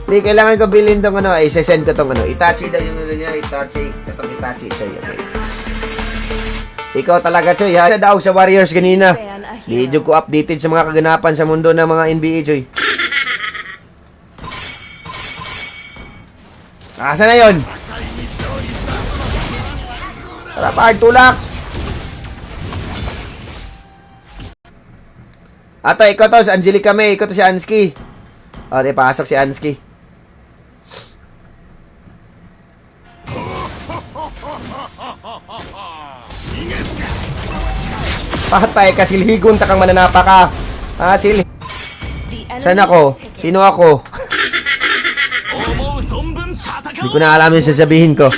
Hindi, kailangan ko bilhin tong ano. Ay, sesend ko tong ano. Itachi daw yung ano niya. Itachi. Itong Itachi. Choy, okay. Ikaw talaga, Choy, ha? Sa daw sa Warriors kanina. Medyo ko updated sa mga kaganapan sa mundo ng mga NBA, Choy. Asa na yun? Tara, hard tulak. Ato, ikaw to, si Angelica May. Ikaw to si Ansky. O, di, pasok si Ansky. Patay ka, silhigon ta kang mananapa ka. Ah, Saan ako? Sino ako? Hindi ko na alam yung sasabihin ko.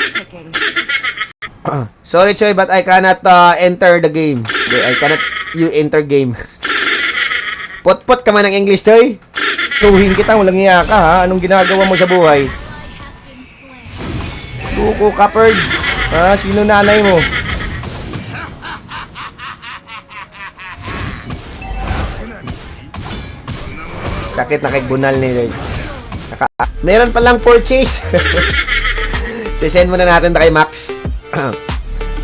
Sorry, Choy, but I cannot enter the game. I cannot you enter game. Pot-pot ka man ng English, Choy. Tuhin kita, walang iya ka, ha? Anong ginagawa mo sa buhay? Tuko ka, Perd. Ha? Sino nanay mo? Sakit na kay bunal ni Lloyd. Meron palang purchase. Send mo na natin kay Max.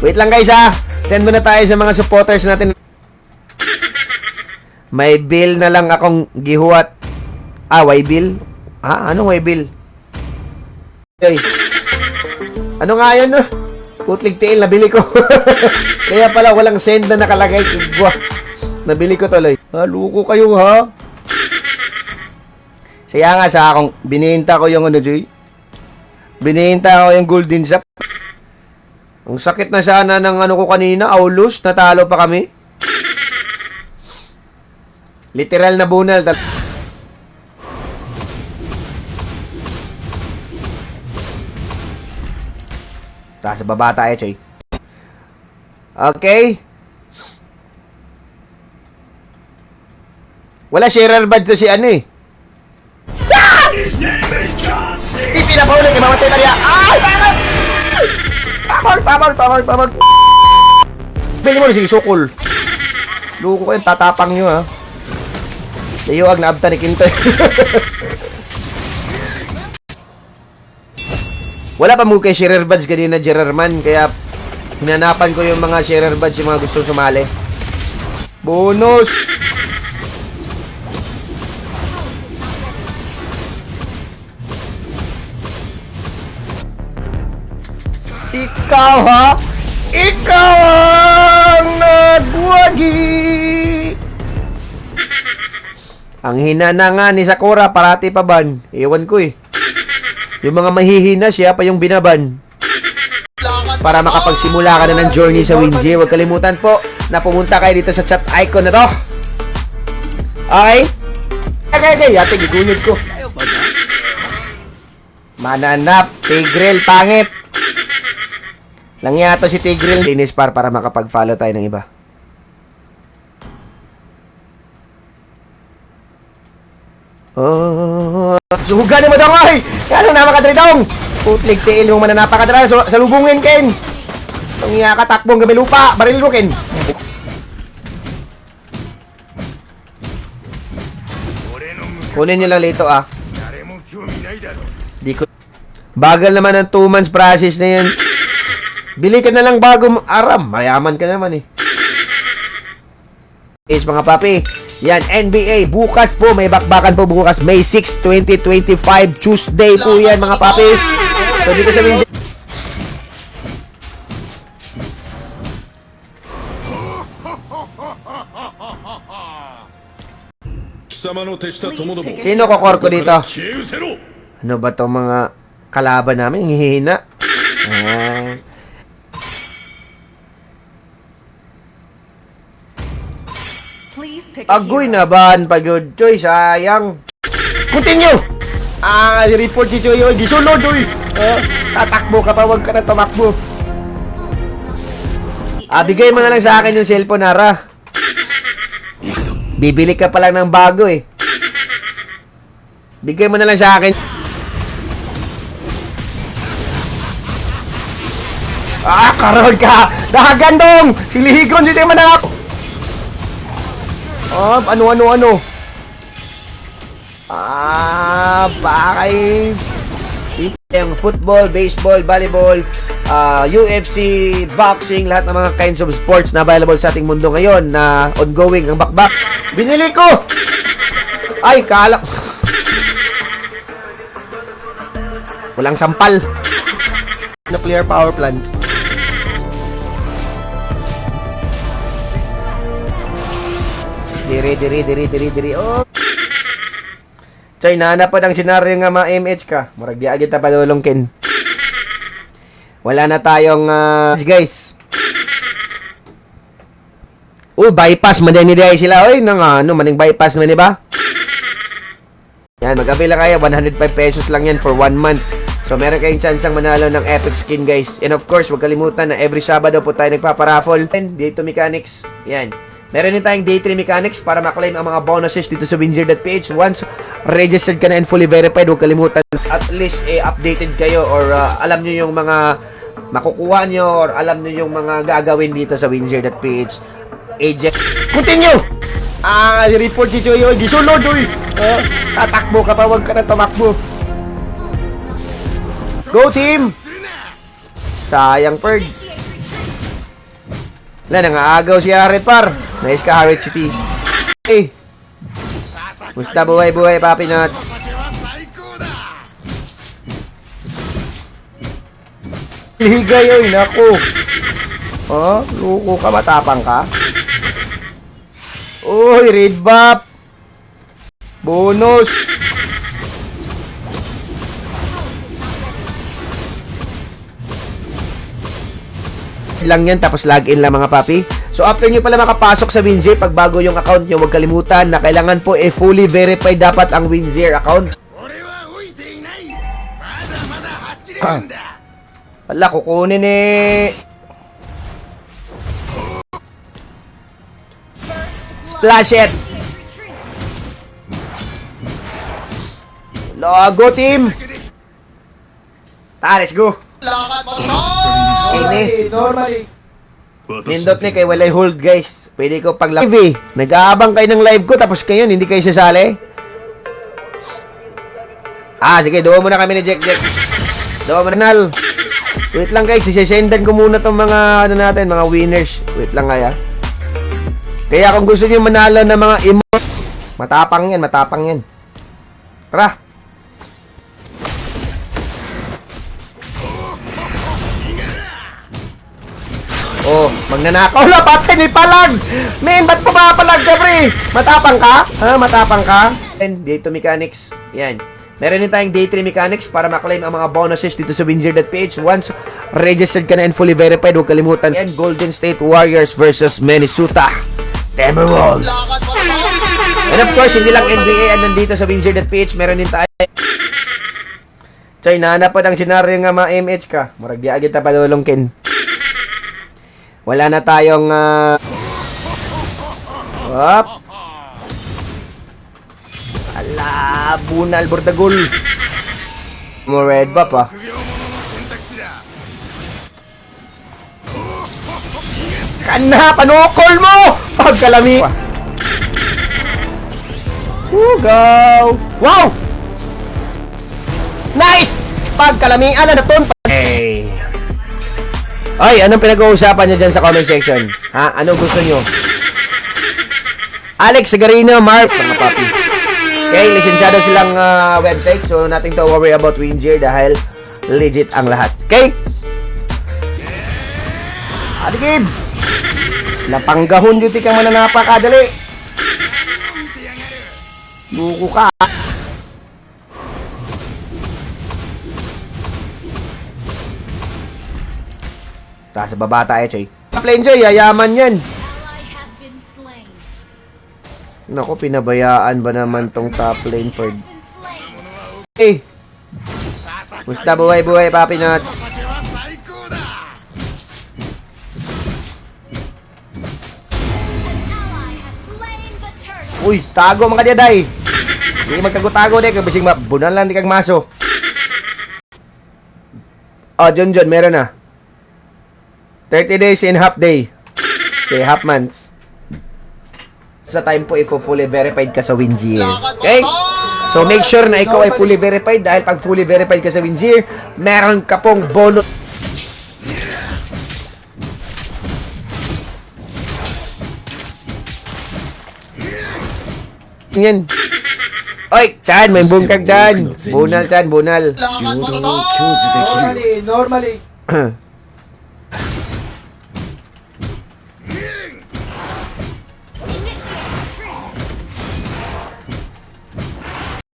Wait lang guys ha. Send mo na tayo sa mga supporters natin. May bill na lang akong gihuwat. Why bill? Anong why bill? Okay. Ano nga yun? Putlig tiil, nabili ko. Kaya pala walang send na nakalagay. Nabili ko tuloy. Luko kayo ha. Kaya nga sa akong bininta ko yung ano, Joy. Bininta ko yung golden shop. Ang sakit na sana ng ano ko kanina, Aulus, natalo pa kami. Literal na bunal. Sa baba tayo, Choy. Okay. Wala sharer badge to si ano eh. Ipinapahuli kay mamatay na niya. Ay! Pamor! Bili mo na sige, sukol. Luko kayo, tatapang nyo ha. Layuag na abta ni Kintoy. Wala pa mo kay sharer badge kanina, Gererman. Kaya hinanapan ko yung mga sharer badge, yung mga gustong sumali. Bonus! Ikaw ha? Ikaw ang nagwagi! Ang hina nga ni Sakura, parati pa ban. Ewan ko eh. Yung mga mahihina, siya pa yung binaban. Para makapagsimula ka na ng journey sa Winzy, huwag kalimutan po na pumunta kayo dito sa chat icon na to. Okay? Okay, yate, gigunod ko. Mananap, Tigrel, pangit. Langyato si Tigril Linis para makapag-follow tayo ng iba. Suga ni mo dong ay! Ano na makadridong? Putlig tiil mong mananapa ka dala. Salubungin ken. Tungya ka takbong gabi lupa. Baril mo ken. Kunin nyo lang lito Di ko. Bagal naman ang 2 months process na yan. Bili ka na lang bago aram. Mayaman ka naman eh. Mga papi. Yan, NBA. Bukas po. May bakbakan po bukas. May 6, 2025. Tuesday po yan mga papi. So dito sa Winzy. Sino kokor ko dito? Ano ba itong mga kalaban namin? Hihina. Agoy na ban pagod, Choy, sayang. Continue! Report si Choy, oy, gisunod, oy. Tatakbo ka pa, wag ka na tumakbo. Bigay mo na lang sa akin yung cellphone, Nara. Bibili ka pa lang ng bago, eh. Bigay mo na lang sa akin. Karoon ka! Nakagandong! Silihigon, dito yung manangap! Ano? Bakay yung football, baseball, volleyball, UFC, boxing, lahat ng mga kinds of sports na available sa ating mundo ngayon na ongoing ang bakbak. Binili ko! Ay, kala... Walang sampal. Nuclear power plant. Diri. Oh. Chay, nahanap po ng senaryo nga ma-MH ka. Murag di agad pa padulong kin. Wala na tayong, guys. Bypass. Madani-day sila. Oy, maning bypass man, diba? Yan, mag-avail lang kayo. 105 pesos lang yan for 1 month. So, meron kayong chance ang manalo ng epic skin, guys. And of course, huwag kalimutan na every Sabado po tayo nagpaparaffle. Dito Mechanics. Yan. Meron din tayong day 3 mechanics para maklaim ang mga bonuses dito sa winzir.ph. Once registered ka na and fully verified, huwag kalimutan at least updated kayo or alam nyo yung mga makukuha nyo or alam nyo yung mga gagawin dito sa winzir.ph. Agent. Continue! Report si Choy. Gisulod, oy! Tatakbo ka pa, huwag ka na tumakbo. Go, team! Sayang, Purge. Wala, nangaagaw si Harit, par. Nice ka, Harit City. Hey! Musta buhay, Papi Nuts? Ligay, oy, naku. Luko ka, matapang ka. Uy, red buff. Bonus. Lang yan, tapos login lang mga papi. So after nyo pala makapasok sa Winzir, pag bago yung account nyo, huwag kalimutan na kailangan po fully verified dapat ang Winzir account. Wala, kukunin Splash it! Go team! Let's go! Normally. Nindot ni kay walay hold, guys. Pwede ko pag live nag-aabang kayo ng live ko tapos kayo hindi kayo sasali. Sige, doon muna kami ni Jack. Doon muna nal. Wait lang guys, sisendan ko muna tong mga natin, mga winners. Wait lang kaya. Kaya kung gusto niyo manalo ng mga matapang yan. Tara. Magnanakaw na, patay ni palag! Men, ba't pumapalag ka, pre? Matapang ka? Matapang ka? And dito Mechanics, yan. Meron din tayong day 3 mechanics para maklaim ang mga bonuses dito sa winzir.ph. Once registered ka na and fully verified, huwag kalimutan. Yan, Golden State Warriors versus Minnesota Timberwolves. And of course, hindi lang NBA ang nandito sa winzir.ph. Meron din tayo. Chay, nahanap po ng senaryo nga ma-MH ka. Murag di agad na padulong kin. Wala na tayong bunal bordagol. Mo red buff Kana panukol mo pagkalami. Go. Wow. Nice. Pagkalami na ton. Hey. Ay, anong pinag-uusapan nyo dyan sa comment section? Anong gusto nyo? Alex Sagarino, Mark, mga papi. Okay, lisensyado silang website. So, nothing to worry about Winzir dahil legit ang lahat. Okay? Adigid! Napanggahon duty kang mananapa ka, dali! Buko ka! Sa baba tayo, Choy. Top lane, Choy. Yayaman yan. Naku, pinabayaan ba naman tong top lane, Ford? Hey! Musta buhay, Papi Nuts? Uy, tago mga diyaday. Hindi magtago-tago, de. Kabising bunan lang di kang maso. John, meron na. 30 days and half day. Okay, half months. Sa time po, fully verified ka sa Winzir. Okay? So make sure na ikaw ay fully verified dahil pag fully verified ka sa Winzir, meron ka pong bonus. Yan. Oy, Chan, may bungkag Chan. Bunal Chan, bunal. Normally.